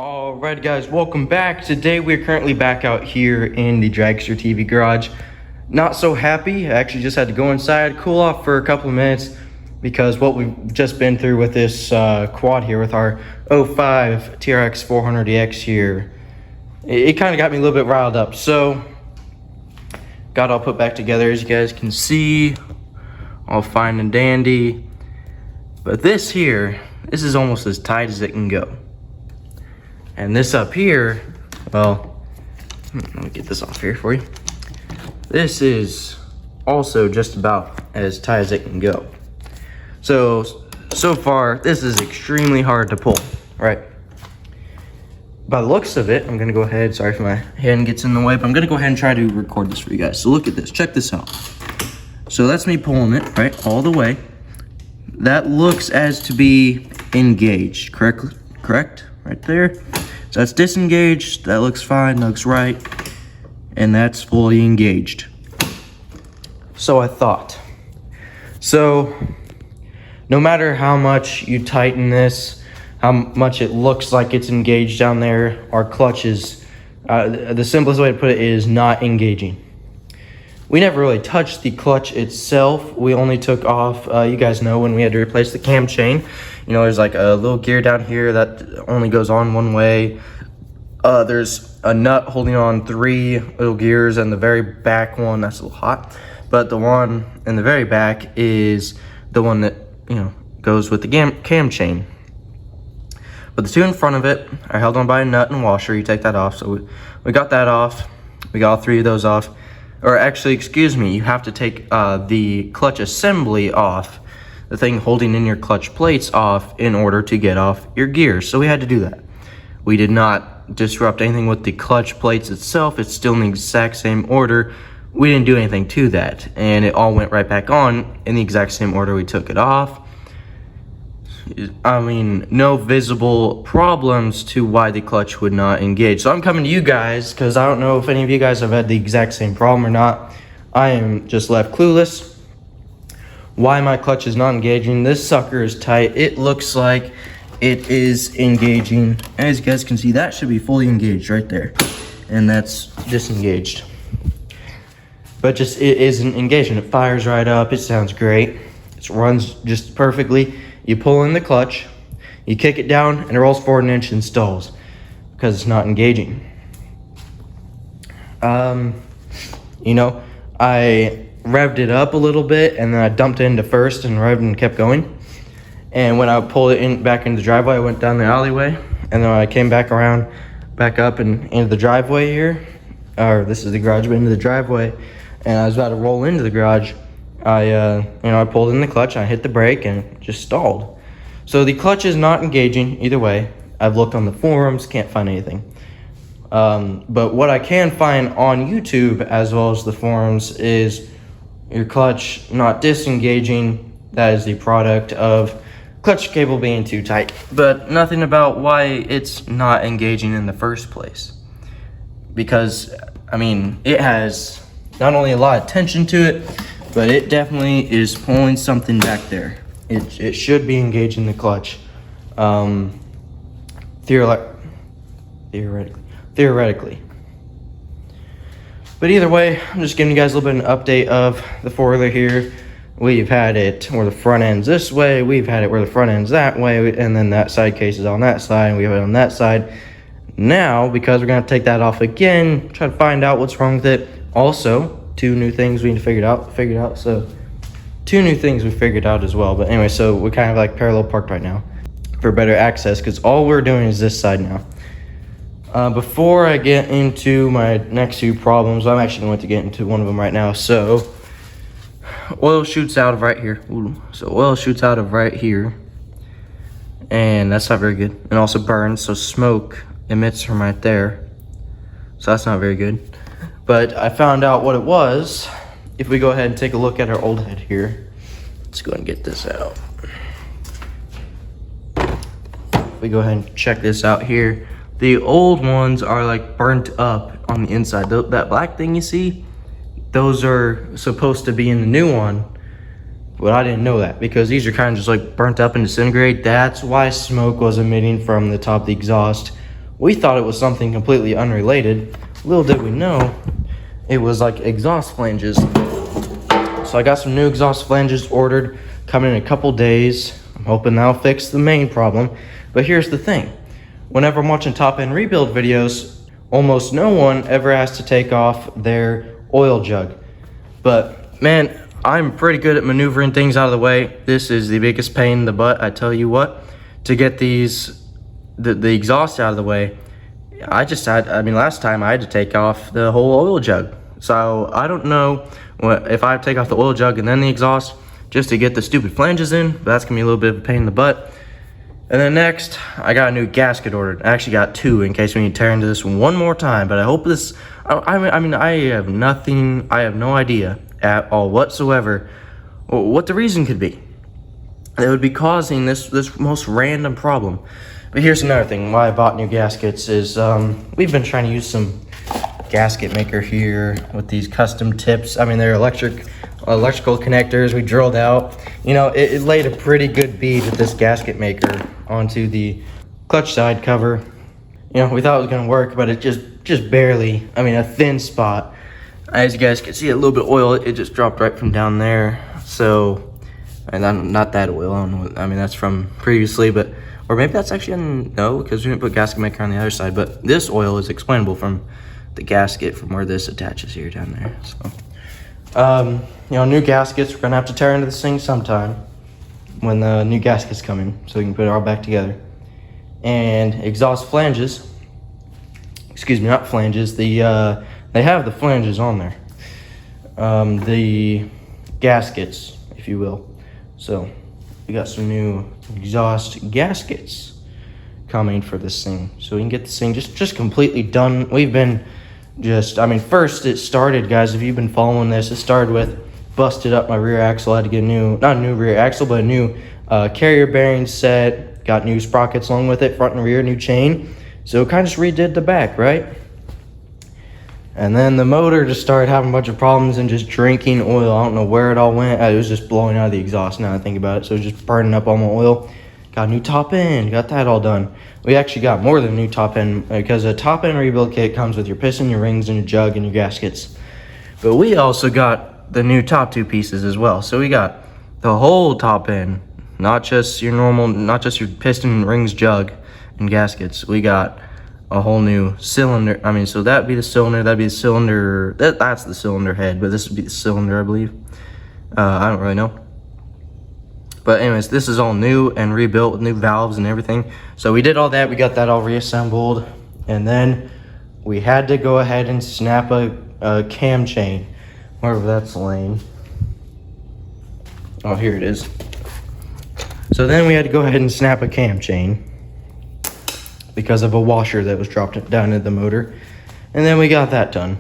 Alright guys, welcome back. Today we're currently back out here in the DragsterTV garage. Not so happy. I actually just had to go inside, cool off for a couple of minutes because what we've just been through with this quad here with our 05 TRX 400EX here, it kind of got me a little bit riled up. So got it all put back together, as you guys can see, all fine and dandy. But this here, this is almost as tight as it can go. And this up here, well, let me get this off here for you. This is also just about as tight as it can go. So far, this is extremely hard to pull, right? By the looks of it, I'm gonna go ahead, sorry if my hand gets in the way, but I'm gonna go ahead and try to record this for you guys. So look at this, check this out. So that's me pulling it, right, all the way. That looks as to be engaged, correct? Right there. So that's disengaged, that looks fine, looks right, and that's fully engaged. So I thought. So no matter how much you tighten this, how much it looks like it's engaged down there, our clutch is, the simplest way to put it is not engaging. We never really touched the clutch itself. We only took off, you guys know when we had to replace the cam chain. You know, there's like a little gear down here that only goes on one way. There's a nut holding on 3 little gears, and the very back one, that's a little hot. But the one in the very back is the one that, you know, goes with the cam chain. But the two in front of it are held on by a nut and washer. You take that off. So we got that off. We got all 3 of those off. Or actually, excuse me, you have to take the clutch assembly off, the thing holding in your clutch plates off, in order to get off your gears. So we had to do that. We did not disrupt anything with the clutch plates itself. It's still in the exact same order. We didn't do anything to that, and it all went right back on in the exact same order we took it off. I mean, no visible problems to why the clutch would not engage. So I'm coming to you guys because I don't know if any of you guys have had the exact same problem or not. I am just left clueless why my clutch is not engaging. This sucker is tight. It looks like it is engaging. As you guys can see, that should be fully engaged right there, and that's disengaged. But just, it isn't engaging. It fires right up. It sounds great. It runs just perfectly. You pull in the clutch, you kick it down, and it rolls forward an inch and stalls because it's not engaging. You know, I revved it up a little bit, and then I dumped it into first and revved and kept going. And when I pulled it in back into the driveway, I went down the alleyway, and then when I came back around, back up and into the driveway here, or this is the garage, but into the driveway, and I was about to roll into the garage, I pulled in the clutch, I hit the brake, and it just stalled. So the clutch is not engaging either way. I've looked on the forums, can't find anything. But what I can find on YouTube as well as the forums is your clutch not disengaging. That is the product of clutch cable being too tight, but nothing about why it's not engaging in the first place. Because, I mean, it has not only a lot of tension to it, but it definitely is pulling something back there. It should be engaging the clutch. Theoretically. But either way, I'm just giving you guys a little bit of an update of the four-wheeler here. We've had it where the front end's this way, we've had it where the front end's that way, and then that side case is on that side, and we have it on that side. Now, because we're gonna take that off again, try to find out what's wrong with it. Also, 2 new things we need to figure out. So 2 new things we figured out as well. But anyway, so we're kind of like parallel parked right now for better access, because all we're doing is this side now. Before I get into my next 2 problems, I'm actually going to get into one of them right now. So oil shoots out of right here. Ooh. So oil shoots out of right here, and that's not very good. And also burns, so smoke emits from right there. So that's not very good. But I found out what it was. If we go ahead and take a look at our old head here. Let's go ahead and get this out. If we go ahead and check this out here. The old ones are like burnt up on the inside. That black thing you see, those are supposed to be in the new one. But I didn't know that because these are kind of just like burnt up and disintegrated. That's why smoke was emitting from the top of the exhaust We thought it was something completely unrelated. Little did we know, it was like exhaust flanges. So I got some new exhaust flanges ordered, coming in a couple days. I'm hoping that'll fix the main problem. But here's the thing. Whenever I'm watching top-end rebuild videos, almost no one ever has to take off their oil jug. But man, I'm pretty good at maneuvering things out of the way. This is the biggest pain in the butt, I tell you what. To get these, the exhaust out of the way, last time I had to take off the whole oil jug. So I don't know if I take off the oil jug and then the exhaust just to get the stupid flanges in, but that's gonna be a little bit of a pain in the butt. And then next, I got a new gasket ordered. I actually got two in case we need to tear into this one more time, but I hope this, I have no idea at all whatsoever what the reason could be that would be causing this most random problem. But here's another thing why I bought new gaskets is we've been trying to use some gasket maker here with these custom tips. I mean, they're electrical connectors we drilled out. You know, it laid a pretty good bead with this gasket maker onto the clutch side cover. You know, we thought it was gonna work, but it just barely, a thin spot. As you guys can see, a little bit of oil, it just dropped right from down there. So, and not that oil, I don't know, that's from previously, but, or maybe that's actually, no, because we didn't put gasket maker on the other side, but this oil is explainable from the gasket from where this attaches here down there. So, you know, new gaskets, we're gonna have to tear into this thing sometime when the new gaskets come in, so we can put it all back together. And exhaust flanges, excuse me, not flanges, they have the flanges on there. The gaskets, if you will. So we got some new exhaust gaskets coming for this thing, so we can get this thing just completely done. We've been first it started, guys, if you've been following this, it started with busted up my rear axle. I had to get not a new rear axle, but a new carrier bearing set, got new sprockets along with it, front and rear, new chain. So it kind of just redid the back, right? And then the motor just started having a bunch of problems and just drinking oil. I don't know where it all went. It was just blowing out of the exhaust now I think about it. So it was just burning up all my oil. Got a new top end, got that all done. We actually got more than a new top end because a top end rebuild kit comes with your piston, your rings, and your jug and your gaskets. But we also got the new top two pieces as well. So we got the whole top end, not just your piston, rings, jug, and gaskets. We got a whole new cylinder. So that'd be the cylinder, that's the cylinder head, but this would be the cylinder, I believe. I don't really know. But anyways, this is all new and rebuilt with new valves and everything. So we did all that, we got that all reassembled, and then we had to go ahead and snap a cam chain, wherever that's laying. Oh, here it is. So then we had to go ahead and snap a cam chain because of a washer that was dropped down into the motor. And then we got that done.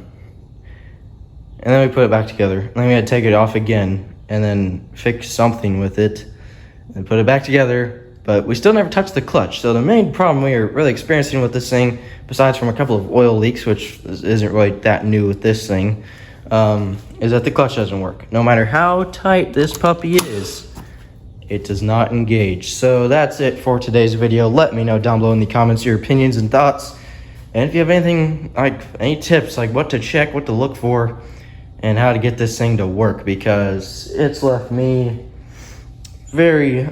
And then we put it back together. And then we had to take it off again and then fix something with it and put it back together. But we still never touched the clutch. So the main problem we are really experiencing with this thing, besides from a couple of oil leaks, which isn't really that new with this thing, is that the clutch doesn't work. No matter how tight this puppy is, it does not engage. So that's it for today's video. Let me know down below in the comments your opinions and thoughts. And if you have anything, any tips, like what to check, what to look for, and how to get this thing to work, because it's left me very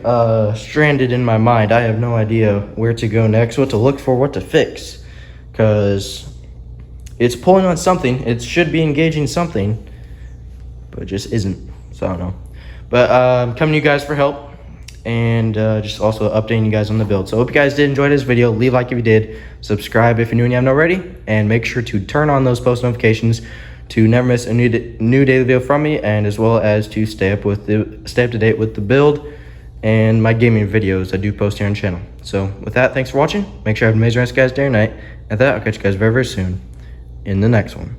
stranded in my mind. I have no idea where to go next, what to look for, what to fix, because it's pulling on something. It should be engaging something, but it just isn't. So I don't know. But I'm coming to you guys for help, and just also updating you guys on the build. So I hope you guys did enjoy this video. Leave a like if you did, subscribe if you're new and you haven't already, and make sure to turn on those post notifications to never miss a new daily video from me, and as well as to stay up to date with the build and my gaming videos I do post here on the channel. So with that, thanks for watching. Make sure you have an amazing rest, guys, day or night. At that, I'll catch you guys very, very soon in the next one.